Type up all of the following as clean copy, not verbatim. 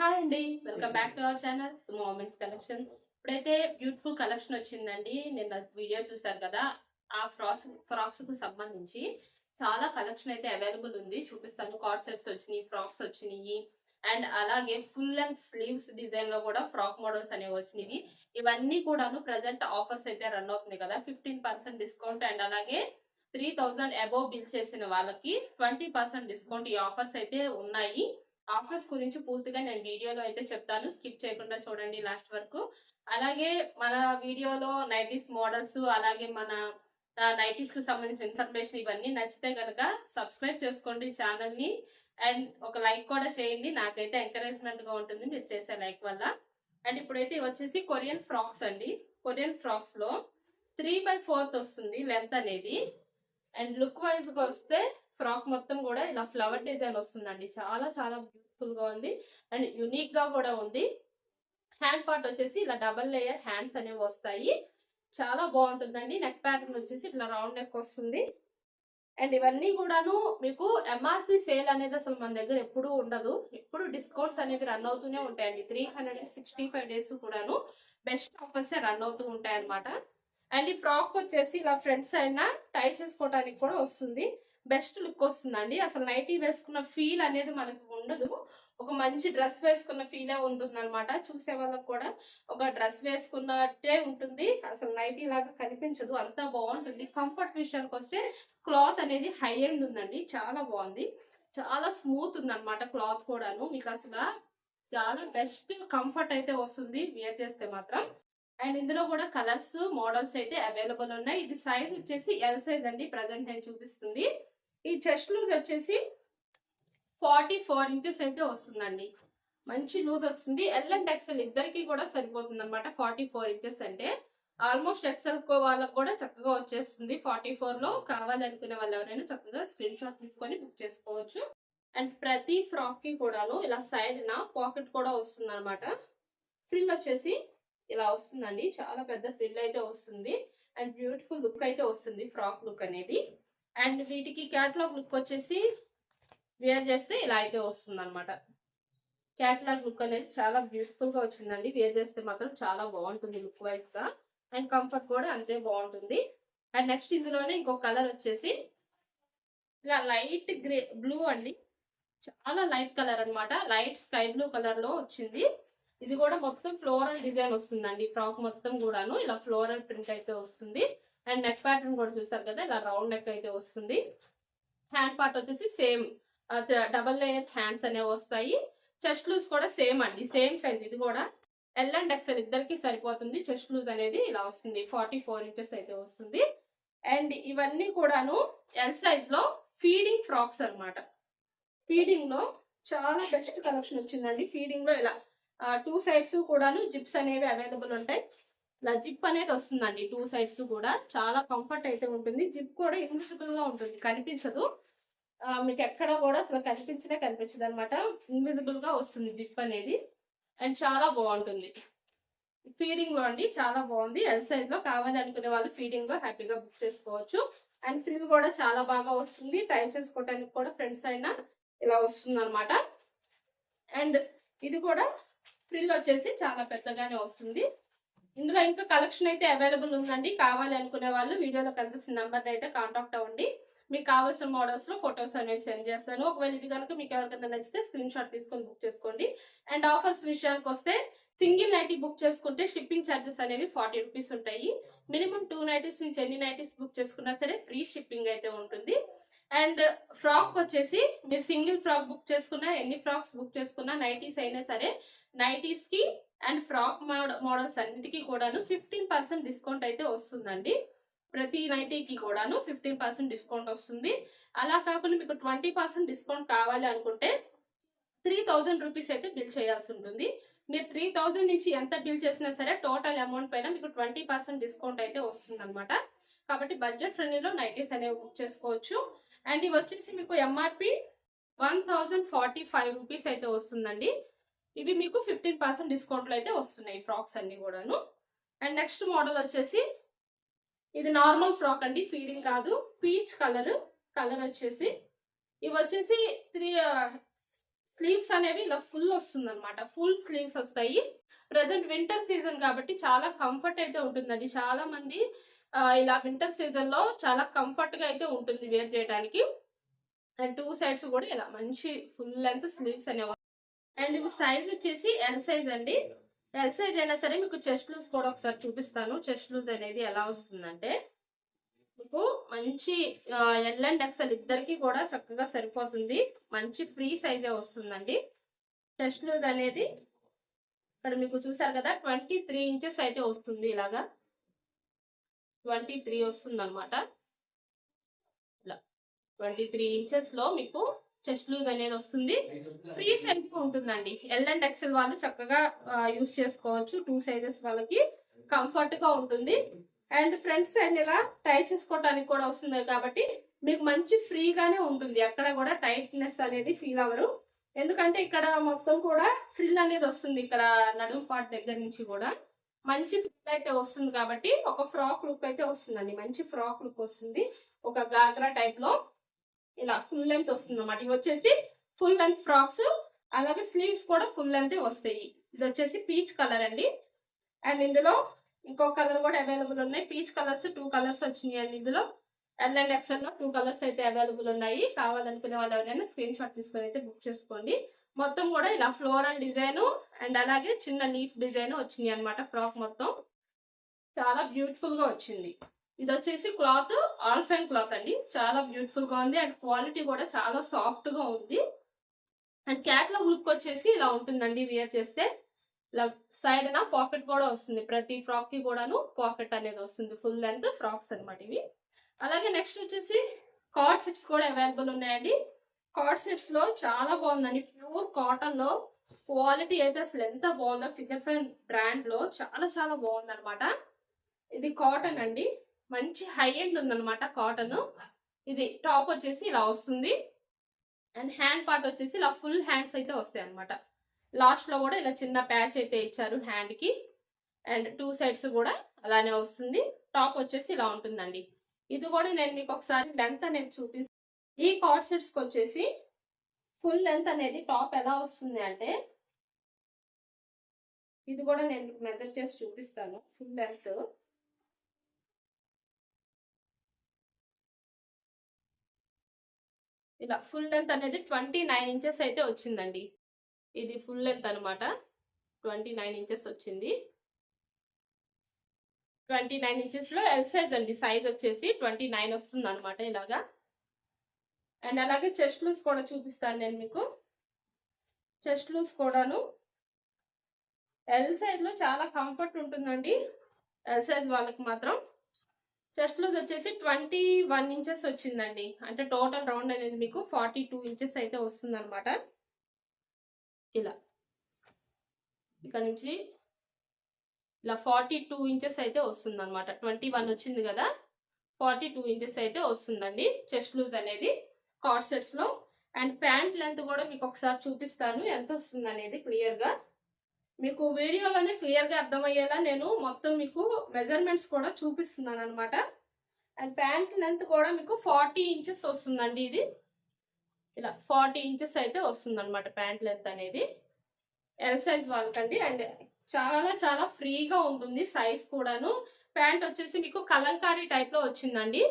Hi అండి, welcome back to our channel Sumo women's collection. ఇప్పుడైతే beautiful collection వచ్చిందండి. నిన్న వీడియో చూసారు కదా, ఆ ఫ్రాక్స్ కు సంబంధించి చాలా కలెక్షన్ అయితే అవైలబుల్ ఉంది. చూపిస్తాను. కార్డ్ సెట్స్ వచ్చినాయి, ఫ్రాక్స్ వచ్చినాయి, అండ్ అలాగే ఫుల్ లెంగ్త్ స్లీవ్స్ డిజైన్ లో కూడా ఫ్రాక్ మోడల్స్ అనేవి వచ్చినాయి. ఇవన్నీ కూడాను ప్రజెంట్ ఆఫర్స్ అయితే రన్ అవుతుంది కదా, 15% డిస్కౌంట్ అండ్ అలాగే 3000 అబోవ్ బిల్ చేసిన వాళ్ళకి 20% డిస్కౌంట్. ఈ ఆఫర్స్ అయితే ఉన్నాయి. ఆఫర్స్ గురించి పూర్తిగా నేను వీడియోలో అయితే చెప్తాను, స్కిప్ చేయకుండా చూడండి లాస్ట్ వరకు. అలాగే మన వీడియోలో నైటీస్ మోడల్స్, అలాగే మన నైటీస్ కి సంబంధించిన ఇన్ఫర్మేషన్ ఇవన్నీ నచ్చితే కనుక సబ్స్క్రైబ్ చేసుకోండి ఛానల్ ని, అండ్ ఒక లైక్ కూడా చేయండి. నాకైతే ఎంకరేజ్మెంట్ గా ఉంటుంది మీరు చేసే లైక్ వల్ల. అండ్ ఇప్పుడైతే వచ్చేసి కొరియన్ ఫ్రాక్స్ అండి. కొరియన్ ఫ్రాక్స్ లో 3/4 వస్తుంది లెంత్ అనేది. అండ్ లుక్ వైజ్ గా వస్తే ఫ్రాక్ మొత్తం కూడా ఇలా ఫ్లవర్ డిజైన్ వస్తుందండి. చాలా చాలా బ్యూటిఫుల్ గా ఉంది అండ్ యునిక్ గా కూడా ఉంది. హ్యాండ్ పార్ట్ వచ్చేసి ఇలా డబల్ లేయర్ హ్యాండ్స్ అనేవి వస్తాయి. చాలా బాగుంటుందండి. నెక్ ప్యాటర్న్ వచ్చేసి ఇట్లా రౌండ్ నెక్ వస్తుంది. అండ్ ఇవన్నీ కూడాను మీకు ఎంఆర్పి సేల్ అనేది అసలు మన దగ్గర ఎప్పుడూ ఉండదు. ఎప్పుడు డిస్కౌంట్స్ అనేవి రన్ అవుతూనే ఉంటాయండి. 365 డేస్ కూడాను బెస్ట్ ఆఫర్స్ రన్ అవుతూ ఉంటాయి అనమాట. అండ్ ఈ ఫ్రాక్ వచ్చేసి ఇలా ఫ్రంట్ సైడ్ టై చేసుకోవడానికి కూడా వస్తుంది. బెస్ట్ లుక్ వస్తుందండి. అసలు నైటీ వేసుకున్న ఫీల్ అనేది మనకు ఉండదు. ఒక మంచి డ్రెస్ వేసుకున్న ఫీలే ఉంటుంది అనమాట. చూసే వాళ్ళకి కూడా ఒక డ్రెస్ వేసుకున్నట్టే ఉంటుంది. అసలు నైటీ లాగా కనిపించదు, అంతా బాగుంటుంది. కంఫర్ట్ విషయానికి వస్తే క్లాత్ అనేది హై ఎండ్ ఉందండి. చాలా బాగుంది, చాలా స్మూత్ ఉంది అనమాట క్లాత్ కూడాను. మీకు అసలు చాలా బెస్ట్ కంఫర్ట్ అయితే వస్తుంది వేర్ చేస్తే మాత్రం. అండ్ ఇందులో కూడా కలర్స్ మోడల్స్ అయితే అవైలబుల్ ఉన్నాయి. ఇది సైజ్ వచ్చేసి ఎల్ సైజ్ అండి ప్రజెంట్ నేను చూపిస్తుంది. ఈ చెస్ట్ లూజ్ వచ్చేసి 44 ఇంచెస్ అయితే వస్తుందండి. మంచి లూజ్ వస్తుంది. ఎల్ అండ్ ఎక్సెల్ ఇద్దరికి కూడా సరిపోతుంది అనమాట. 44 ఇంచెస్ అంటే ఆల్మోస్ట్ ఎక్సెల్ వాళ్ళకి కూడా చక్కగా వచ్చేస్తుంది. 44 లో కావాలనుకునే వాళ్ళు ఎవరైనా చక్కగా స్క్రీన్ షాట్ తీసుకొని బుక్ చేసుకోవచ్చు. అండ్ ప్రతి ఫ్రాక్ కి కూడాను ఇలా సైడ్ పాకెట్ కూడా వస్తుంది అనమాట. ఫ్రిల్ వచ్చేసి ఇలా వస్తుందండి. చాలా పెద్ద ఫ్రిల్ అయితే వస్తుంది అండ్ బ్యూటిఫుల్ లుక్ అయితే వస్తుంది ఫ్రాక్ లుక్ అనేది. అండ్ వీటికి క్యాటలాగ్ లుక్ వచ్చేసి వేర్ చేస్తే ఇలా అయితే వస్తుంది అనమాట. క్యాటలాగ్ లుక్ అనేది చాలా బ్యూటిఫుల్ గా వచ్చిందండి. వేర్ చేస్తే మాత్రం చాలా బాగుంటుంది లుక్ వైజ్ గా. అండ్ కంఫర్ట్ కూడా అంతే బాగుంటుంది. అండ్ నెక్స్ట్ ఇందులోనే ఇంకో కలర్ వచ్చేసి ఇలా లైట్ గ్రే బ్లూ అండి. చాలా లైట్ కలర్ అనమాట. లైట్ స్కై బ్లూ కలర్ లో వచ్చింది. ఇది కూడా మొత్తం ఫ్లోరల్ డిజైన్ వస్తుందండి. ఫ్రాక్ మొత్తం కూడాను ఇలా ఫ్లోరల్ ప్రింట్ అయితే వస్తుంది. అండ్ నెక్ ప్యాటర్న్ కూడా చూసారు కదా, ఇలా రౌండ్ నెక్ అయితే వస్తుంది. హ్యాండ్ పార్ట్ వచ్చేసి సేమ్ డబల్ లేయర్ హ్యాండ్స్ అనేవి వస్తాయి. చెస్ట్ లూజ్ కూడా సేమ్ అండి, సేమ్ సైజ్. ఇది కూడా ఎల్ అండ్ ఎక్సెల్ ఇద్దరికి సరిపోతుంది. చెస్ట్ లూజ్ అనేది ఇలా వస్తుంది. 44 ఇంచెస్ అయితే వస్తుంది. అండ్ ఇవన్నీ కూడాను ఎల్ సైజ్ లో ఫీడింగ్ ఫ్రాక్స్ అనమాట. ఫీడింగ్ లో చాలా బెస్ట్ కలెక్షన్ వచ్చిందండి. ఫీడింగ్ లో ఇలా 2 సైడ్స్ కూడాను జిప్స్ అనేవి అవైలబుల్ ఉంటాయి. ఇలా జిప్ అనేది వస్తుందండి 2 సైడ్స్ కూడా. చాలా కంఫర్ట్ అయితే ఉంటుంది. జిప్ కూడా ఇన్విజిబుల్ గా ఉంటుంది, కనిపించదు మీకు ఎక్కడ కూడా అసలు కనిపించదు అనమాట. ఇన్విజిబుల్ గా వస్తుంది జిప్ అనేది. అండ్ చాలా బాగుంటుంది ఫీడింగ్ లో అండి. చాలా బాగుంది. ఎల్ సైజ్ లో కావాలి అనుకునే వాళ్ళు ఫీడింగ్ లో హ్యాపీగా బుక్ చేసుకోవచ్చు. అండ్ ఫ్రిల్ కూడా చాలా బాగా వస్తుంది. టై చేసుకోవడానికి కూడా ఫ్రంట్ సైడ్ ఇలా వస్తుంది అనమాట. అండ్ ఇది కూడా ఫ్రిల్ వచ్చేసి చాలా పెద్దగానే వస్తుంది. ఇందులో ఇంకా కలెక్షన్ అయితే అవైలబుల్ ఉందండి. కావాలి అనుకునే వాళ్ళు వీడియోలో కనిపిస్తున్న నెంబర్ అయితే కాంటాక్ట్ అవ్వండి. మీకు కావాల్సిన మోడల్స్ లో ఫొటోస్ అనేవి సెండ్ చేస్తాను. ఒకవేళ ఇది కనుక మీకు ఎవరికైనా నచ్చితే స్క్రీన్ షాట్ తీసుకొని బుక్ చేసుకోండి. అండ్ ఆఫర్స్ విషయానికి వస్తే సింగిల్ నైటీ బుక్ చేసుకుంటే షిప్పింగ్ ఛార్జెస్ అనేవి 40 రూపీస్ ఉంటాయి. మినిమం 2 నైటీస్ నుంచి ఎన్ని నైటీస్ బుక్ చేసుకున్నా సరే ఫ్రీ షిప్పింగ్ అయితే ఉంటుంది. అండ్ ఫ్రాక్ వచ్చేసి మీరు సింగిల్ ఫ్రాక్ బుక్ చేసుకున్నా, ఎన్ని ఫ్రాక్స్ బుక్ చేసుకున్నా, నైటీస్ అయినా సరే, నైటీస్ కి అండ్ ఫ్రాక్ మోడల్స్ అన్నిటికీ కూడాను 15% డిస్కౌంట్ అయితే వస్తుందండి. ప్రతి నైటీకి కూడాను 15% డిస్కౌంట్ వస్తుంది. అలా కాకుండా మీకు 20% డిస్కౌంట్ కావాలి అనుకుంటే 3000 రూపీస్ అయితే బిల్ చేయాల్సి ఉంటుంది. మీరు 3000 నుంచి ఎంత బిల్ చేసినా సరే టోటల్ అమౌంట్ పైన మీకు 20% డిస్కౌంట్ అయితే వస్తుంది అనమాట. కాబట్టి బడ్జెట్ ఫ్రెండ్లీలో నైటీస్ అనేవి బుక్ చేసుకోవచ్చు. అండ్ ఇవి వచ్చేసి మీకు ఎంఆర్పి 1045 రూపీస్ అయితే వస్తుందండి. ఇవి మీకు 15% డిస్కౌంట్ లో అయితే వస్తున్నాయి ఫ్రాక్స్ అన్ని కూడాను. అండ్ నెక్స్ట్ మోడల్ వచ్చేసి ఇది నార్మల్ ఫ్రాక్ అండి, ఫీడింగ్ కాదు. పీచ్ కలర్ వచ్చేసి ఇవి వచ్చేసి స్లీవ్స్ అనేవి ఇలా ఫుల్ వస్తుంది అనమాట, ఫుల్ స్లీవ్స్ వస్తాయి. ప్రజెంట్ వింటర్ సీజన్ కాబట్టి చాలా కంఫర్ట్ అయితే ఉంటుందండి. చాలా మంది ఇలా వింటర్ సీజన్ లో చాలా కంఫర్ట్ గా అయితే ఉంటుంది వేర్ చేయడానికి. అండ్ 2 సైడ్స్ కూడా ఇలా మంచి ఫుల్ లెంత్ స్లీవ్స్ అనేవి. అండ్ ఇది సైజ్ వచ్చేసి ఎల్ సైజ్ అండి. ఎల్ సైజ్ అయినా సరే మీకు చెస్ట్ లూజ్ కూడా ఒకసారి చూపిస్తాను. చెస్ట్ లూజ్ అనేది ఎలా వస్తుందంటే మీకు మంచి ఎల్ అండ్ ఎక్సెల్ ఇద్దరికి కూడా చక్కగా సరిపోతుంది. మంచి ఫ్రీ సైజే వస్తుందండి. చెస్ట్ లూజ్ అనేది ఇక్కడ మీకు చూసారు కదా 23 ఇంచెస్ అయితే వస్తుంది. ఇలాగా 23 వస్తుంది అనమాట. ఇలా 23 ఇంచెస్ లో మీకు చెస్ట్ లూజ్ అనేది వస్తుంది. ఫ్రీ సైజ్ ఉంటుందండి. ఎల్ అండ్ ఎక్సెల్ వాళ్ళు చక్కగా యూస్ చేసుకోవచ్చు. 2 సైజెస్ వాళ్ళకి కంఫర్ట్ గా ఉంటుంది. అండ్ ఫ్రంట్ సైడ్ ఇలా టై చేసుకోవడానికి కూడా వస్తుంది కాబట్టి మీకు మంచి ఫ్రీగానే ఉంటుంది. ఎక్కడ కూడా టైట్నెస్ అనేది ఫీల్ అవ్వరు. ఎందుకంటే ఇక్కడ మొత్తం కూడా ఫ్రిల్ అనేది వస్తుంది. ఇక్కడ నడుము పార్ట్ దగ్గర నుంచి కూడా మంచి ఫ్రిల్ అయితే వస్తుంది కాబట్టి ఒక ఫ్రాక్ లుక్ అయితే వస్తుందండి. మంచి ఫ్రాక్ లుక్ వస్తుంది. ఒక గాగ్రా టైప్ లో ఇలా ఫుల్ లెంత్ వస్తుంది అన్నమాట. ఇవి వచ్చేసి ఫుల్ లెంత్ ఫ్రాక్స్. అలాగే స్లీవ్స్ కూడా ఫుల్ లెంత్ వస్తాయి. ఇది వచ్చేసి పీచ్ కలర్ అండి. అండ్ ఇందులో ఇంకో కలర్ కూడా అవైలబుల్ ఉన్నాయి. పీచ్ కలర్స్ 2 కలర్స్ వచ్చినాయి అండి. ఇందులో ఎల్ అండ్ ఎక్సెల్ లో 2 కలర్స్ అయితే అవైలబుల్ ఉన్నాయి. కావాలనుకునే వాళ్ళు ఎవరైనా స్క్రీన్ షాట్ తీసుకొని అయితే బుక్ చేసుకోండి. మొత్తం కూడా ఇలా ఫ్లోరల్ డిజైన్ అండ్ అలాగే చిన్న లీఫ్ డిజైన్ వచ్చినాయి అనమాట. ఫ్రాక్ మొత్తం చాలా బ్యూటిఫుల్ గా వచ్చింది. ఇది వచ్చేసి క్లాత్ ఆల్ఫైన్ క్లాత్ అండి. చాలా బ్యూటిఫుల్ గా ఉంది. అండ్ క్వాలిటీ కూడా చాలా సాఫ్ట్ గా ఉంది. అండ్ క్యాట్లాగ్ లుక్ వచ్చేసి ఇలా ఉంటుందండి. వేర్ చేస్తే ఇలా సైడ్ నా పాకెట్ కూడా వస్తుంది. ప్రతి ఫ్రాక్ కి కూడాను పాకెట్ అనేది వస్తుంది. ఫుల్ లెంత్ ఫ్రాక్స్ అనమాట ఇవి. అలాగే నెక్స్ట్ వచ్చేసి కార్డ్ సెట్స్ కూడా అవైలబుల్ ఉన్నాయండి. కార్డ్ సెట్స్ లో చాలా బాగుందండి. ప్యూర్ కాటన్ లో క్వాలిటీ అయితే అసలు ఎంత బాగుందో. ఫిగర్ ఫ్రెండ్ బ్రాండ్ లో చాలా చాలా బాగుంది అనమాట. ఇది కాటన్ అండి. మంచి హై ఎండ్ ఉందన్నమాట కాటన్. ఇది టాప్ వచ్చేసి ఇలా వస్తుంది. అండ్ హ్యాండ్ పార్ట్ వచ్చేసి ఇలా ఫుల్ హ్యాండ్స్ అయితే వస్తాయి అనమాట. లాస్ట్ లో కూడా ఇలా చిన్న ప్యాచ్ అయితే ఇచ్చారు హ్యాండ్ కి. అండ్ 2 సైడ్స్ కూడా అలానే వస్తుంది. టాప్ వచ్చేసి ఇలా ఉంటుందండి. ఇది కూడా నేను మీకు ఒకసారి లెంత్ అనేది చూపిస్తాను. ఈ కార్డ్ సెట్స్ కి వచ్చేసి ఫుల్ లెంత్ అనేది టాప్ ఎలా వస్తుంది అంటే ఇది కూడా నేను మెజర్ చేసి చూపిస్తాను. ఫుల్ లెంత్ ఇలా ఫుల్ లెంత్ అనేది 29 ఇంచెస్ అయితే వచ్చిందండి. ఇది ఫుల్ లెంత్ అనమాట. 29 ఇంచెస్ వచ్చింది. 29 ఇంచెస్ లో ఎల్ సైజ్ అండి. సైజ్ వచ్చేసి 29 వస్తుంది అనమాట ఇలాగా. అండ్ అలాగే చెస్ట్ లూస్ కూడా చూపిస్తాను నేను మీకు. చెస్ట్ లూస్ కూడాను ఎల్ సైజ్ లో చాలా కంఫర్ట్ ఉంటుందండి. ఎల్ సైజ్ వాళ్ళకి మాత్రం. చెస్ట్ లూజ్ వచ్చేసి 21 ఇంచెస్ వచ్చిందండి. అంటే టోటల్ రౌండ్ అనేది మీకు 42 ఇంచెస్ అయితే వస్తుంది అనమాట. ఇలా ఇక్కడ నుంచి ఇలా 42 ఇంచెస్ అయితే వస్తుంది అనమాట. 21 వచ్చింది కదా, 42 ఇంచెస్ అయితే వస్తుందండి చెస్ట్ లూజ్ అనేది కార్డ్ సెట్స్ లో. అండ్ ప్యాంట్ లెంత్ కూడా మీకు ఒకసారి చూపిస్తాను ఎంత వస్తుంది అనేది క్లియర్ గా. మీకు వీడియోలోనే క్లియర్ గా అర్థమయ్యేలా నేను మొత్తం మీకు మెజర్మెంట్స్ కూడా చూపిస్తున్నాను అనమాట. అండ్ ప్యాంట్ లెంత్ కూడా మీకు 40 ఇంచెస్ వస్తుందండి. ఇది ఇలా 40 ఇంచెస్ అయితే వస్తుంది అనమాట ప్యాంట్ లెంత్ అనేది ఎల్ సైజ్ వాళ్ళకండి. అండ్ చాలా చాలా ఫ్రీగా ఉంటుంది సైజ్ కూడాను. ప్యాంట్ వచ్చేసి మీకు కలంకారీ టైప్ లో వచ్చిందండి.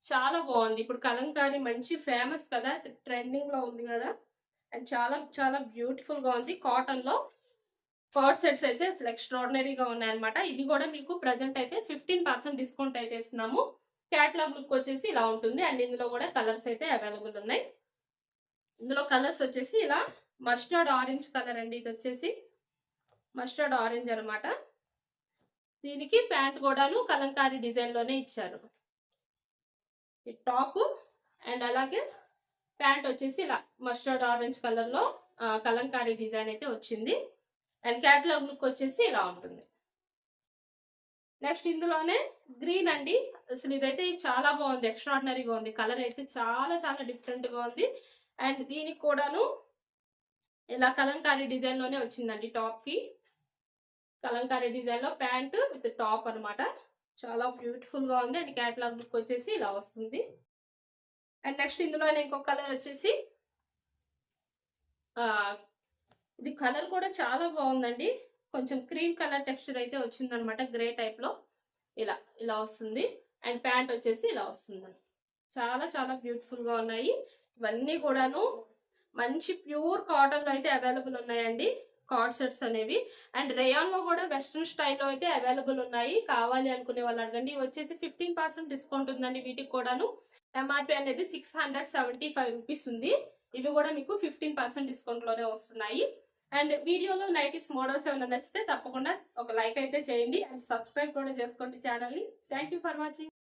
చాలా బాగుంది. ఇప్పుడు కలంకారీ మంచి ఫేమస్ కదా, ట్రెండింగ్ లో ఉంది కదా. అండ్ చాలా చాలా బ్యూటిఫుల్ గా ఉంది. కాటన్ లో కార్డ్ సెట్స్ అయితే అసలు ఎక్స్ట్రాడినరీగా ఉన్నాయి అనమాట. ఇది కూడా మీకు ప్రజెంట్ అయితే 15% డిస్కౌంట్ అయితే ఇస్తున్నాము. క్యాట్లాగ్ లుక్ వచ్చేసి ఇలా ఉంటుంది. అండ్ ఇందులో కూడా కలర్స్ అయితే అవైలబుల్ ఉన్నాయి. ఇందులో కలర్స్ వచ్చేసి ఇలా మస్టర్డ్ ఆరెంజ్ కలర్ అండి. ఇది వచ్చేసి మస్టర్డ్ ఆరెంజ్ అనమాట. దీనికి ప్యాంట్ కూడాను కలంకారీ డిజైన్ లోనే ఇచ్చారు. ఈ టాప్ అండ్ అలాగే ప్యాంట్ వచ్చేసి ఇలా మస్టర్డ్ ఆరెంజ్ కలర్ లో కలంకారీ డిజైన్ అయితే వచ్చింది. అండ్ క్యాటలాగ్ లుక్ వచ్చేసి ఇలా ఉంటుంది. నెక్స్ట్ ఇందులోనే గ్రీన్ అండి. అసలు ఇదైతే చాలా బాగుంది, ఎక్స్ట్రాడినరీగా ఉంది. కలర్ అయితే చాలా చాలా డిఫరెంట్ గా ఉంది. అండ్ దీనికి కూడాను ఇలా కలంకారీ డిజైన్ లోనే వచ్చిందండి. టాప్ కి కలంకారీ డిజైన్ లో ప్యాంట్ విత్ టాప్ అనమాట. చాలా బ్యూటిఫుల్ గా ఉంది. అండ్ క్యాటలాగ్ లుక్ వచ్చేసి ఇలా వస్తుంది. అండ్ నెక్స్ట్ ఇందులోనే ఇంకొక కలర్ వచ్చేసి ఆ ఇది కలర్ కూడా చాలా బాగుందండి. కొంచెం క్రీమ్ కలర్ టెక్స్చర్ అయితే వచ్చిందనమాట. గ్రే టైప్ లో ఇలా ఇలా వస్తుంది. అండ్ ప్యాంట్ వచ్చేసి ఇలా వస్తుంది. చాలా చాలా బ్యూటిఫుల్ గా ఉన్నాయి. ఇవన్నీ కూడాను మంచి ప్యూర్ కాటన్ లో అయితే అవైలబుల్ ఉన్నాయండి. కార్డ్ సెట్స్ అనేవి. అండ్ రేయాన్ లో కూడా వెస్ట్రన్ స్టైల్లో అయితే అవైలబుల్ ఉన్నాయి. కావాలి అనుకునే వాళ్ళు అడగండి. ఇవి వచ్చేసి 15% డిస్కౌంట్ ఉందండి వీటికి కూడాను. ఎంఆర్పి అనేది 675 రూపీస్ ఉంది. ఇవి కూడా మీకు 15% డిస్కౌంట్ లోనే వస్తున్నాయి. అండ్ వీడియోలో నైటీస్ మోడల్స్ ఏమైనా నచ్చితే తప్పకుండా ఒక లైక్ అయితే చేయండి. అండ్ సబ్స్క్రైబ్ కూడా చేసుకోండి ఛానల్ ని. Thank you for watching.